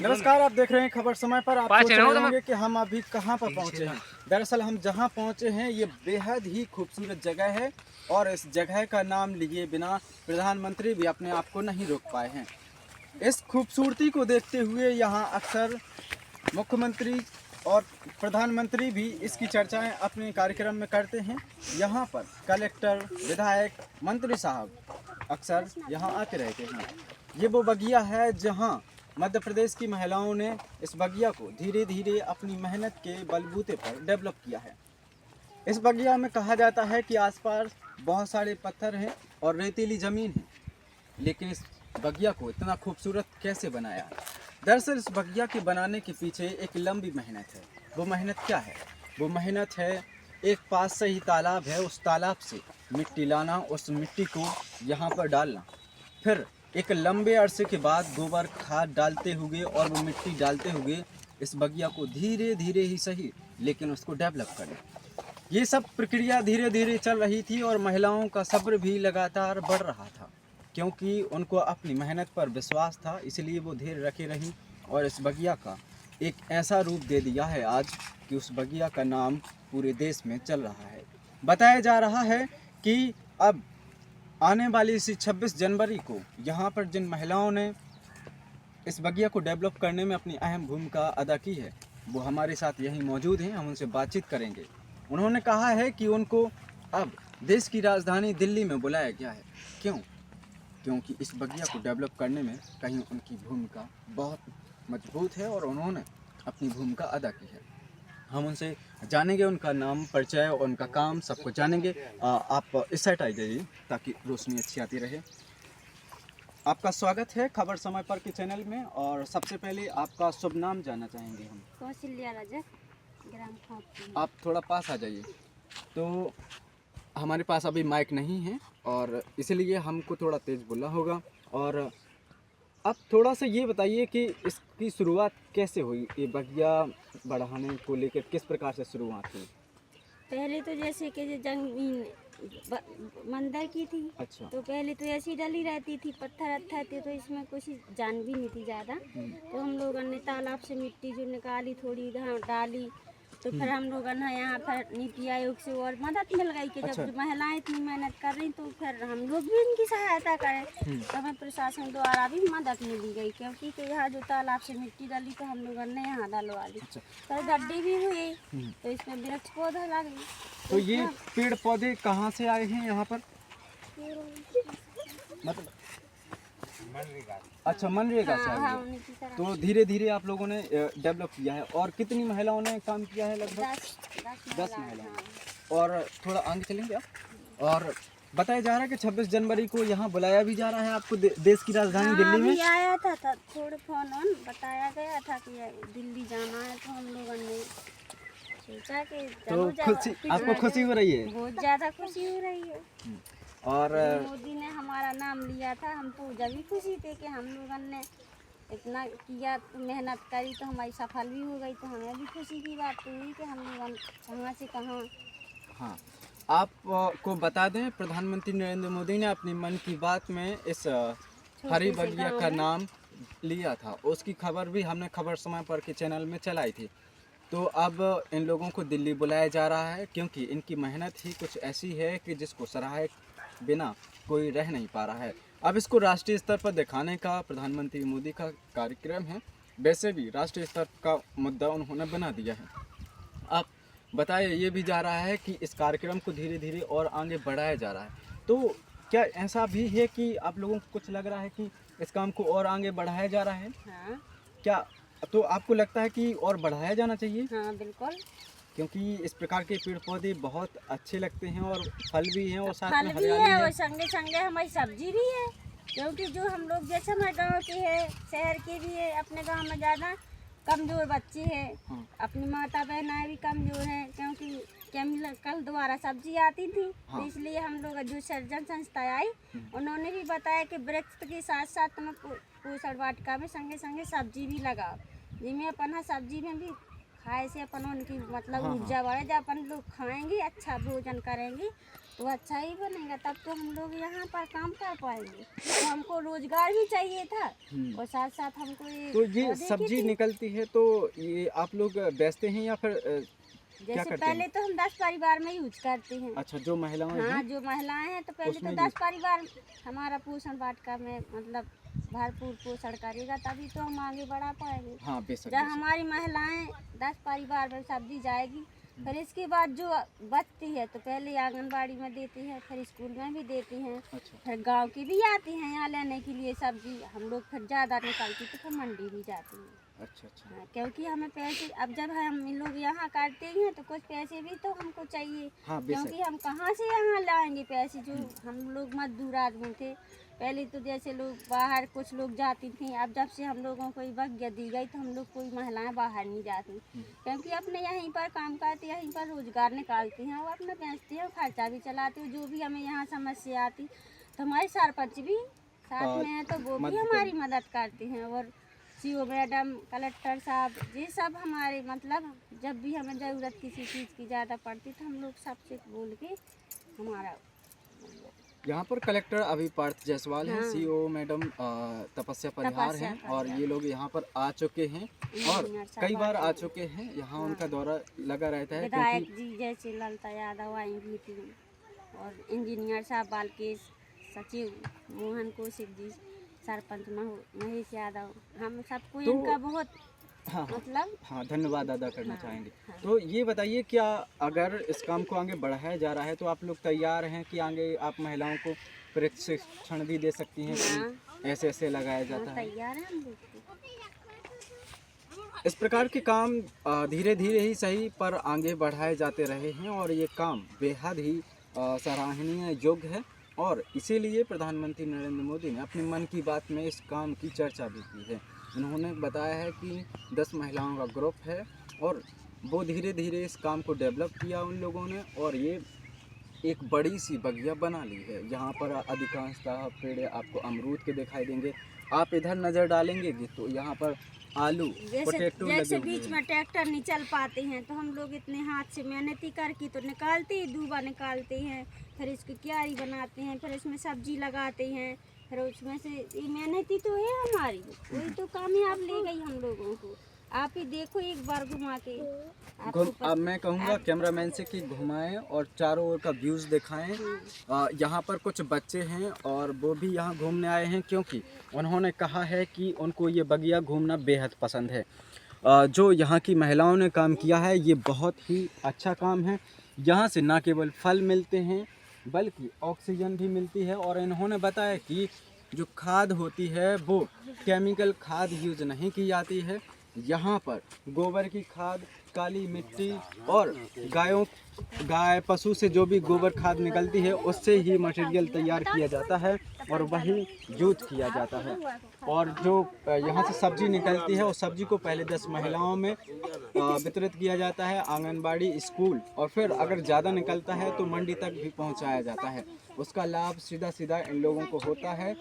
नमस्कार, आप देख रहे हैं खबर समय पर। आप सोच रहे होंगे कि हम अभी कहां पर पहुंचे हैं। दरअसल हम जहां पहुंचे हैं ये बेहद ही खूबसूरत जगह है और इस जगह का नाम लिए बिना प्रधानमंत्री भी अपने आप को नहीं रोक पाए हैं। इस खूबसूरती को देखते हुए यहां अक्सर मुख्यमंत्री और प्रधानमंत्री भी इसकी चर्चाएं अपने कार्यक्रम में करते हैं। यहाँ पर कलेक्टर, विधायक, मंत्री साहब अक्सर यहाँ आते रहते हैं। ये वो बगिया है जहाँ मध्य प्रदेश की महिलाओं ने इस बगिया को धीरे धीरे अपनी मेहनत के बलबूते पर डेवलप किया है। इस बगिया में कहा जाता है कि आसपास बहुत सारे पत्थर हैं और रेतीली ज़मीन है, लेकिन इस बगिया को इतना खूबसूरत कैसे बनाया? दरअसल इस बगिया के बनाने के पीछे एक लंबी मेहनत है। वो मेहनत क्या है? वो मेहनत है एक पास से ही तालाब है, उस तालाब से मिट्टी लाना, उस मिट्टी को यहाँ पर डालना, फिर एक लंबे अरसे के बाद गोबर खाद डालते हुए और वो मिट्टी डालते हुए इस बगिया को धीरे धीरे ही सही लेकिन उसको डेवलप करना। ये सब प्रक्रिया धीरे धीरे चल रही थी और महिलाओं का सब्र भी लगातार बढ़ रहा था, क्योंकि उनको अपनी मेहनत पर विश्वास था। इसलिए वो धैर्य रखे रहीं और इस बगिया का एक ऐसा रूप दे दिया है आज कि उस बगिया का नाम पूरे देश में चल रहा है। बताया जा रहा है कि अब आने वाली इसी 26 जनवरी को यहाँ पर जिन महिलाओं ने इस बगिया को डेवलप करने में अपनी अहम भूमिका अदा की है वो हमारे साथ यहीं मौजूद हैं। हम उनसे बातचीत करेंगे। उन्होंने कहा है कि उनको अब देश की राजधानी दिल्ली में बुलाया गया है। क्यों? क्योंकि इस बगिया को डेवलप करने में कहीं उनकी भूमिका बहुत मजबूत है और उन्होंने अपनी भूमिका अदा की है। हम उनसे जानेंगे, उनका नाम, परिचय और उनका काम सब कुछ जानेंगे। आप इस साइड आ जाइए ताकि रोशनी अच्छी आती रहे। आपका स्वागत है खबर समय पर के चैनल में और सबसे पहले आपका शुभ नाम जानना चाहेंगे हम। कौशल्या राजा, ग्राम खापी। आप थोड़ा पास आ जाइए। तो हमारे पास अभी माइक नहीं है और इसलिए हमको थोड़ा तेज़ बोलना होगा। और आप थोड़ा सा ये बताइए कि इसकी शुरुआत कैसे हुई? ये बगिया बढ़ाने को लेकर किस प्रकार से शुरुआत हुई? पहले तो जैसे कि जमीन मंदिर की थी। अच्छा। तो पहले तो ऐसी डली रहती थी, पत्थर अत्थर थे, तो इसमें कुछ जान भी नहीं थी ज़्यादा। तो हम लोगों ने तालाब से मिट्टी जो निकाली थोड़ी इधर डाली, तो फिर हम लोगों ने यहाँ पर नीति आयोग से और मदद मिल गई कि अच्छा। जब महिलाएं इतनी मेहनत कर रही तो फिर हम लोग भी इनकी सहायता करें। तो हमें प्रशासन द्वारा भी मदद मिली गई, क्योंकि तो यहाँ जो तालाब से मिट्टी डाली तो हम लोगों ने यहाँ डलवा ली। अच्छा। तो गड्ढे भी हुए, तो इसमें वृक्ष पौधा लगे। तो ये पेड़ पौधे कहाँ से आए हैं यहाँ पर? मतलब अच्छा, मनरेगा से आए हैं। तो धीरे धीरे आप लोगों ने डेवलप किया है। और कितनी महिलाओं ने काम किया है? लगभग 10 महिलाओं। और थोड़ा आगे चलेंगे आप। और बताया जा रहा है कि 26 जनवरी को यहाँ बुलाया भी जा रहा है आपको देश की राजधानी दिल्ली में। आया था थोड़े फोन बताया गया था कि दिल्ली जाना है, तो हम लोगों ने सोचा कि तो खुशी, आपको खुशी हो रही है? बहुत ज़्यादा खुशी हो रही है। और मोदी ने हमारा नाम लिया था, हम तो जब भी खुशी थे कि हम लोगों ने इतना किया, तो मेहनत करी तो हमारी सफल भी हो गई। तो हमें भी खुशी की बात तो हुई कि हम लोग कहाँ से कहाँ। हाँ, आपको बता दें, प्रधानमंत्री नरेंद्र मोदी ने अपनी मन की बात में इस हरी बगिया का नाम लिया था। उसकी खबर भी हमने खबर समय पर के चैनल में चलाई थी। तो अब इन लोगों को दिल्ली बुलाया जा रहा है, क्योंकि इनकी मेहनत ही कुछ ऐसी है कि जिसको सराहे बिना कोई रह नहीं पा रहा है। अब इसको राष्ट्रीय स्तर पर दिखाने का प्रधानमंत्री मोदी का कार्यक्रम है। वैसे भी राष्ट्रीय स्तर का मुद्दा उन्होंने बना दिया है। अब बताया ये भी जा रहा है कि इस कार्यक्रम को धीरे धीरे और आगे बढ़ाया जा रहा है। तो क्या ऐसा भी है कि आप लोगों को कुछ लग रहा है कि इस काम को और आगे बढ़ाया जा रहा है? हाँ। क्या तो आपको लगता है कि और बढ़ाया जाना चाहिए? हाँ बिल्कुल, क्योंकि इस प्रकार के पेड़ पौधे बहुत अच्छे लगते हैं और फल भी हैं और साथ फल में भी हरियाली है है। और संगे संगे हमारी सब्जी भी है। क्योंकि जो हम लोग जैसे हमारे गांव के है, शहर के भी है, अपने गांव में ज़्यादा कमज़ोर बच्चे हैं। हाँ। अपनी माता बहनाएं भी कमज़ोर हैं, क्योंकि केमिकल द्वारा सब्जी आती थी। हाँ। तो इसलिए हम लोग जो सर्जन संस्था आई, उन्होंने भी बताया कि वृक्ष के साथ साथ तुम्हें पोषण वाटिका में संगे संगे सब्जी भी लगाओ, जिसमें अपन सब्जी में भी खाए से अपन उनकी मतलब हाँ, ऊर्जा बढ़े। जब अपन लोग खाएंगे अच्छा भोजन करेंगे तो अच्छा ही बनेगा, तब तो हम लोग यहाँ पर काम कर पाएंगे। तो हमको रोजगार भी चाहिए था और साथ साथ हमको ये तो ये पौधे की सब्जी थी। निकलती है तो ये आप लोग बेचते हैं या फिर क्या जैसे करते पहले हैं? तो हम 10 परिवार में यूज करते हैं। अच्छा, जो महिलाएं हाँ, हैं जो महिलाएं हैं तो पहले तो उसमें 10 परिवार हमारा पोषण वाटिका में मतलब भरपूर पोषण करेगा, तभी तो हम आगे बढ़ा पाएंगे। हाँ, बेशक जब बेशक। हमारी महिलाएं 10 परिवार में सब्जी जाएगी, फिर इसके बाद जो बचती है तो पहले आंगनबाड़ी में देती है, फिर स्कूल में भी देती हैं, अच्छा, फिर गांव की भी आती हैं यहाँ लेने के लिए सब्जी। हम लोग फिर ज़्यादा निकालती तो फिर मंडी भी जाती हैं। अच्छा, अच्छा। हाँ, क्योंकि हमें पैसे अब जब हम लोग यहाँ करते हैं तो कुछ पैसे भी तो हमको चाहिए, हाँ, बेशक। क्योंकि हम कहाँ से यहाँ लाएंगे पैसे। जो हम लोग मजदूर आदमी थे पहले, तो जैसे लोग बाहर कुछ लोग जाती थी, अब जब से हम लोगों को आज्ञा दी गई तो हम लोग कोई महिलाएं बाहर नहीं जाती, क्योंकि अपने यहीं पर काम करते, यहीं पर रोजगार निकालती हैं और अपना बेचती हैं, खर्चा भी चलाती हैं। जो भी हमें यहाँ समस्या आती तो हमारे सरपंच भी साथ में है तो वो भी मदद हमारी मदद करते हैं, और सीओ मैडम, कलेक्टर साहब, ये सब हमारे मतलब जब भी हमें ज़रूरत किसी चीज़ की ज़्यादा पड़ती तो हम लोग सबसे बोल के हमारा यहाँ पर कलेक्टर अभी पार्थ जायसवाल हैं, हाँ। सीओ मैडम तपस्या परिहार हैं और परिहार। ये लोग यहाँ पर आ चुके हैं और इंजीनियर साहब कई बार आते आ हैं। चुके हैं। यहाँ उनका दौरा लगा रहता है विधायक क्योंकि जी जैसे ललिता यादव आई भी थी, और इंजीनियर साहब बालकेश, सचिव मोहन कौशिक जी, सरपंच महेश यादव, हम सबको तो इनका बहुत हाँ हाँ मतलब हाँ, धन्यवाद अदा करना हाँ, चाहेंगे। हाँ। तो ये बताइए, क्या अगर इस काम को आगे बढ़ाया जा रहा है तो आप लोग तैयार हैं कि आगे आप महिलाओं को प्रशिक्षण भी दे सकती हैं हाँ। कि ऐसे ऐसे लगाया जाता है? तैयार है हम लोग तो। इस प्रकार के काम धीरे धीरे ही सही पर आगे बढ़ाए जाते रहे हैं और ये काम बेहद ही सराहनीय योग्य है और इसीलिए प्रधानमंत्री नरेंद्र मोदी ने अपने मन की बात में इस काम की चर्चा भी की है। उन्होंने बताया है कि 10 महिलाओं का ग्रुप है और वो धीरे धीरे इस काम को डेवलप किया उन लोगों ने और ये एक बड़ी सी बगिया बना ली है। यहाँ पर अधिकांशतः पेड़ आपको अमरूद के दिखाई देंगे। आप इधर नज़र डालेंगे तो यहाँ पर आलू, पोटैटो लगे जैसे हुए बीच हैं। में ट्रैक्टर नहीं चल पाते हैं तो हम लोग इतने हाथ से मेहनती करके तो निकालते ही, दूबा निकालते हैं, फिर इसकी क्यारी बनाते हैं, फिर इसमें सब्जी लगाते हैं, फिर उसमें से ये मेहनती तो है हमारी, वही तो कामयाब ले गई हम लोगों को। आप ही देखो एक बार घुमा के अब मैं कहूँगा कैमरामैन से कि घुमाएं और चारों ओर का व्यूज़ दिखाएं। यहाँ पर कुछ बच्चे हैं और वो भी यहाँ घूमने आए हैं क्योंकि उन्होंने कहा है कि उनको ये बगिया घूमना बेहद पसंद है। जो यहाँ की महिलाओं ने काम किया है ये बहुत ही अच्छा काम है। यहाँ से न केवल फल मिलते हैं बल्कि ऑक्सीजन भी मिलती है और इन्होंने बताया कि जो खाद होती है वो केमिकल खाद यूज़ नहीं की जाती है। यहाँ पर गोबर की खाद, काली मिट्टी और गाय पशु से जो भी गोबर खाद निकलती है उससे ही मटेरियल तैयार किया जाता है और वही यूज किया जाता है। और जो यहाँ से सब्जी निकलती है उस सब्जी को पहले 10 महिलाओं में वितरित किया जाता है, आंगनबाड़ी, स्कूल, और फिर अगर ज़्यादा निकलता है तो मंडी तक भी पहुँचाया जाता है। उसका लाभ सीधा सीधा इन लोगों को होता है